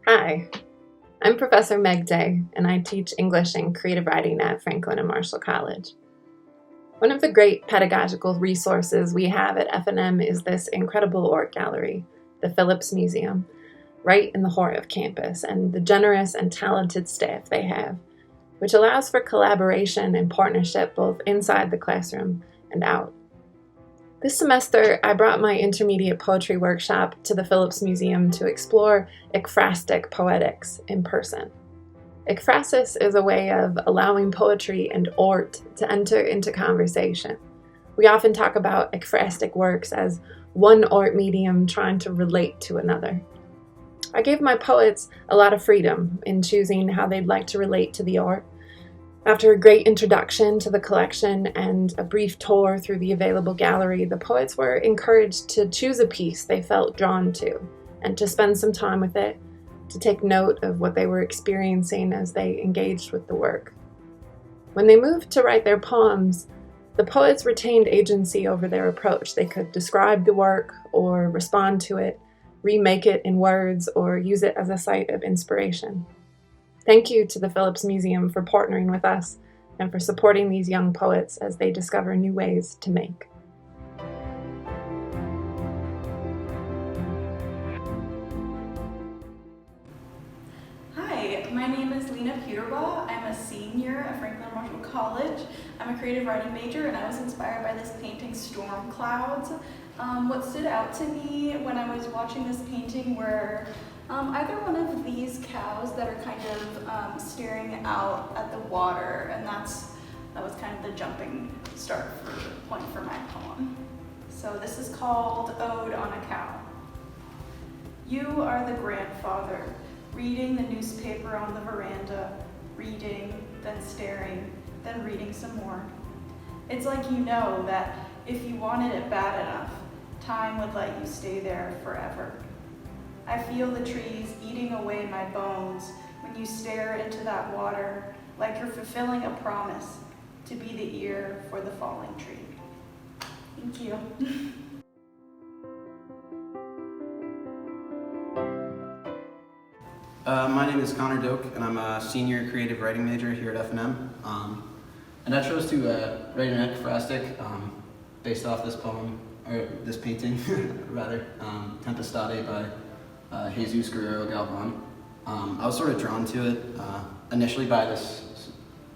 Hi, I'm Professor Meg Day, and I teach English and creative writing at Franklin and Marshall College. One of the great pedagogical resources we have at F&M is this incredible art gallery, the Phillips Museum, right in the heart of campus, and the generous and talented staff they have, which allows for collaboration and partnership both inside the classroom and out. This semester, I brought my intermediate poetry workshop to the Phillips Museum to explore ekphrastic poetics in person. Ekphrasis is a way of allowing poetry and art to enter into conversation. We often talk about ekphrastic works as one art medium trying to relate to another. I gave my poets a lot of freedom in choosing how they'd like to relate to the art. After a great introduction to the collection and a brief tour through the available gallery, the poets were encouraged to choose a piece they felt drawn to and to spend some time with it, to take note of what they were experiencing as they engaged with the work. When they moved to write their poems, the poets retained agency over their approach. They could describe the work or respond to it, remake it in words, or use it as a site of inspiration. Thank you to the Phillips Museum for partnering with us and for supporting these young poets as they discover new ways to make. Hi, my name is Lena Puterbaugh. I'm a senior at Franklin Marshall College. I'm a creative writing major, and I was inspired by this painting, Storm Clouds. What stood out to me when I was watching this painting were either one of these cows that are kind of staring out at the water, and that was kind of the jumping start point for my poem. So this is called Ode on a Cow. You are the grandfather, reading the newspaper on the veranda, reading, then staring, then reading some more. It's like you know that if you wanted it bad enough, time would let you stay there forever. I feel the trees eating away my bones when you stare into that water, like you're fulfilling a promise to be the ear for the falling tree. Thank you. My name is Connor Doak, and I'm a senior creative writing major here at F&M. And I chose to write an ekphrastic based off this poem, or this painting, rather, Tempestade by Jesus Guerrero Galvan. I was sort of drawn to it initially by this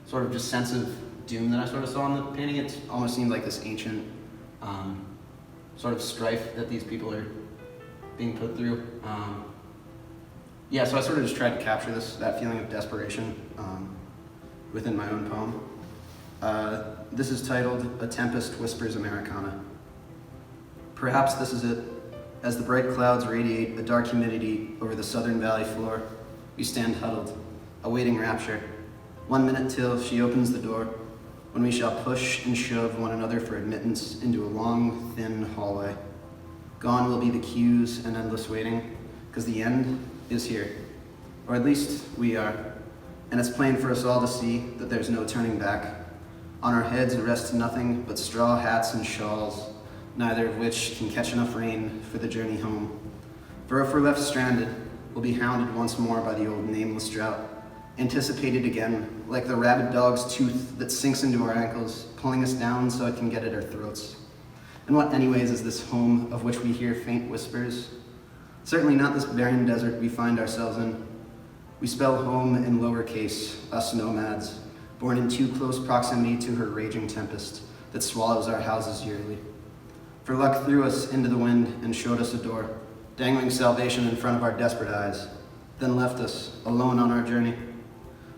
sort of just sense of doom that I sort of saw in the painting. It almost seemed like this ancient sort of strife that these people are being put through. So I sort of just tried to capture that feeling of desperation within my own poem. This is titled, A Tempest Whispers Americana. Perhaps this is it. As the bright clouds radiate a dark humidity over the southern valley floor, we stand huddled, awaiting rapture. 1 minute till she opens the door, when we shall push and shove one another for admittance into a long, thin hallway. Gone will be the queues and endless waiting, because the end is here. Or at least we are. And it's plain for us all to see that there's no turning back. On our heads rests nothing but straw hats and shawls, neither of which can catch enough rain for the journey home. For if we're left stranded, we'll be hounded once more by the old nameless drought, anticipated again, like the rabid dog's tooth that sinks into our ankles, pulling us down so it can get at our throats. And what anyways is this home of which we hear faint whispers? Certainly not this barren desert we find ourselves in. We spell home in lowercase, us nomads, born in too close proximity to her raging tempest that swallows our houses yearly. For luck threw us into the wind and showed us a door, dangling salvation in front of our desperate eyes, then left us alone on our journey.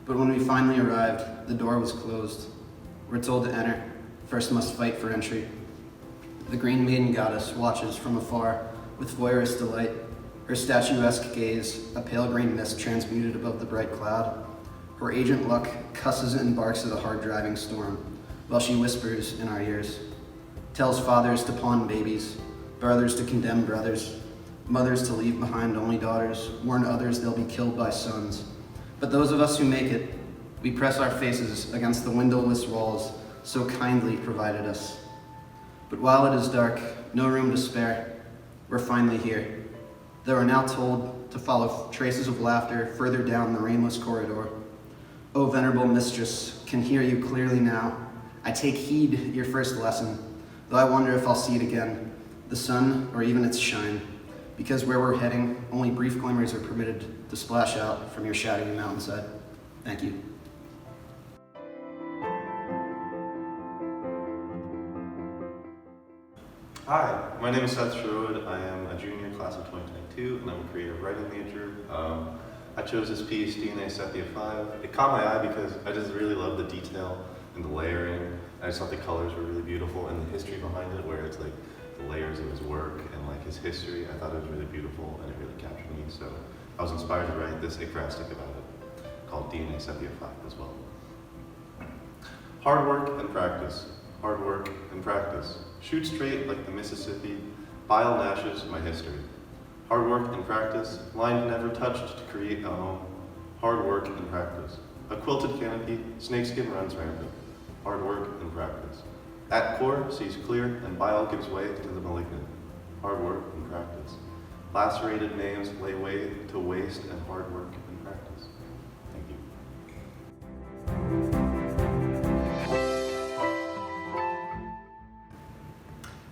But when we finally arrived, the door was closed. We're told to enter, first must fight for entry. The green maiden goddess watches from afar with voyeurist delight, her statuesque gaze a pale green mist transmuted above the bright cloud. Her agent luck cusses and barks at a hard-driving storm, while she whispers in our ears. Tells fathers to pawn babies, brothers to condemn brothers, mothers to leave behind only daughters, warn others they'll be killed by sons. But those of us who make it, we press our faces against the windowless walls so kindly provided us. But while it is dark, no room to spare, we're finally here. Though we're now told to to follow traces of laughter further down the rainless corridor. O venerable mistress, can hear you clearly now. I take heed your first lesson, though I wonder if I'll see it again, the sun or even its shine, because where we're heading, only brief glimmers are permitted to splash out from your shadowy mountainside. Thank you. Hi, my name is Seth Sherwood. I am a junior class of 2022, and I'm a creative writing major. I chose this piece, DNA Sepia 5. It caught my eye because I just really love the detail and the layering. I just thought the colors were really beautiful, and the history behind it, where it's like the layers of his work and like his history. I thought it was really beautiful, and it really captured me. So I was inspired to write this ekphrastic about it, called DNA Sepia 5 as well. Hard work and practice. Hard work and practice. Shoot straight like the Mississippi. Bile gnashes my history. Hard work and practice. Line never touched to create a home. Hard work and practice. A quilted canopy. Snakeskin runs rampant. Hard work and practice. At core sees clear and bile gives way to the malignant. Hard work and practice. Lacerated names lay way to waste and hard work and practice. Thank you.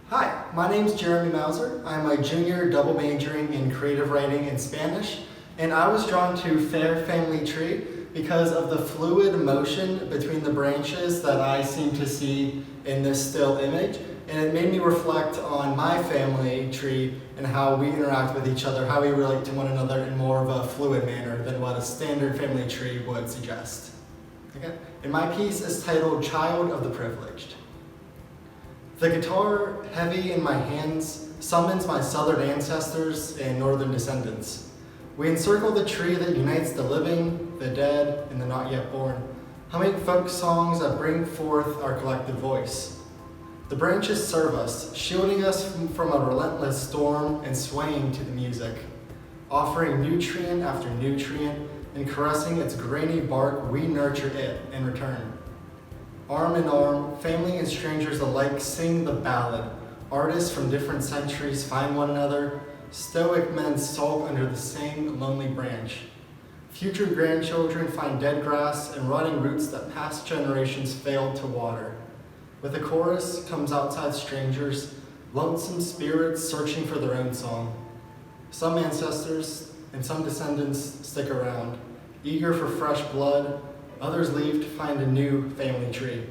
Hi, my name's Jeremy Mauser. I'm a junior double majoring in creative writing and Spanish, and I was drawn to Fair Family Tree because of the fluid motion between the branches that I seem to see in this still image, and it made me reflect on my family tree and how we interact with each other, how we relate to one another in more of a fluid manner than what a standard family tree would suggest. Okay? And my piece is titled Child of the Privileged. The guitar, heavy in my hands, summons my southern ancestors and northern descendants. We encircle the tree that unites the living, the dead, and the not yet born, humming folk songs that bring forth our collective voice. The branches serve us, shielding us from a relentless storm and swaying to the music, offering nutrient after nutrient and caressing its grainy bark. We nurture it in return. Arm in arm, family and strangers alike sing the ballad. Artists from different centuries find one another. Stoic men sulk under the same lonely branch. Future grandchildren find dead grass and rotting roots that past generations failed to water. With a chorus comes outside strangers, lonesome spirits searching for their own song. Some ancestors and some descendants stick around, eager for fresh blood. Others leave to find a new family tree.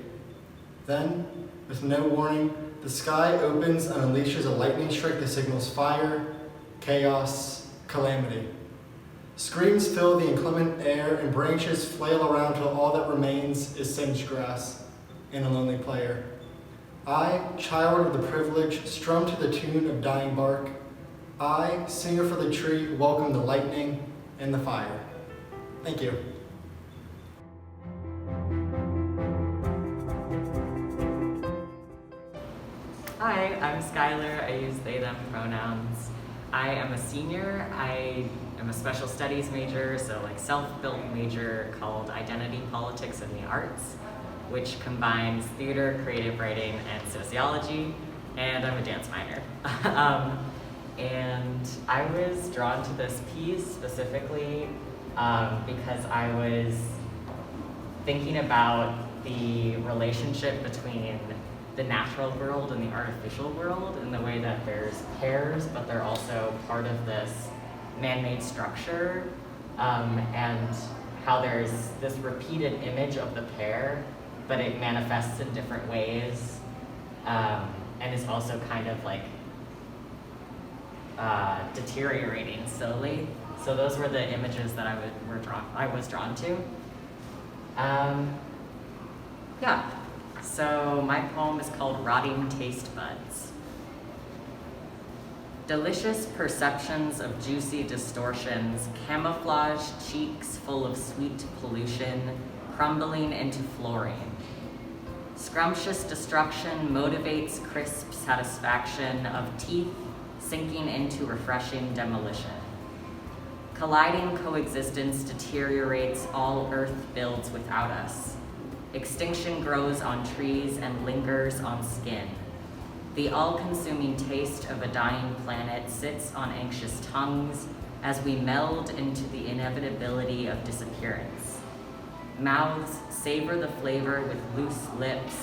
Then, with no warning, the sky opens and unleashes a lightning strike that signals fire, chaos, calamity. Screams fill the inclement air and branches flail around till all that remains is singed grass and a lonely player. I, child of the privileged, strum to the tune of dying bark. I, singer for the tree, welcome the lightning and the fire. Thank you. Hi, I'm Skylar. I use they, them pronouns. I am a senior. I am a special studies major, so like self-built major called Identity, Politics, and the Arts, which combines theater, creative writing, and sociology, and I'm a dance minor. And I was drawn to this piece specifically because I was thinking about the relationship between the natural world and the artificial world, in the way that there's pairs, but they're also part of this man-made structure, and how there's this repeated image of the pair, but it manifests in different ways, and is also kind of like deteriorating slowly. So those were the images that I was drawn to. Yeah. So my poem is called Rotting Taste Buds. Delicious perceptions of juicy distortions, camouflaged cheeks full of sweet pollution, crumbling into fluorine. Scrumptious destruction motivates crisp satisfaction of teeth sinking into refreshing demolition. Colliding coexistence deteriorates all Earth builds without us. Extinction grows on trees and lingers on skin. The all-consuming taste of a dying planet sits on anxious tongues as we meld into the inevitability of disappearance. Mouths savor the flavor with loose lips,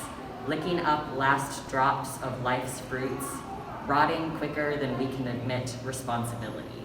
licking up last drops of life's fruits, rotting quicker than we can admit responsibility.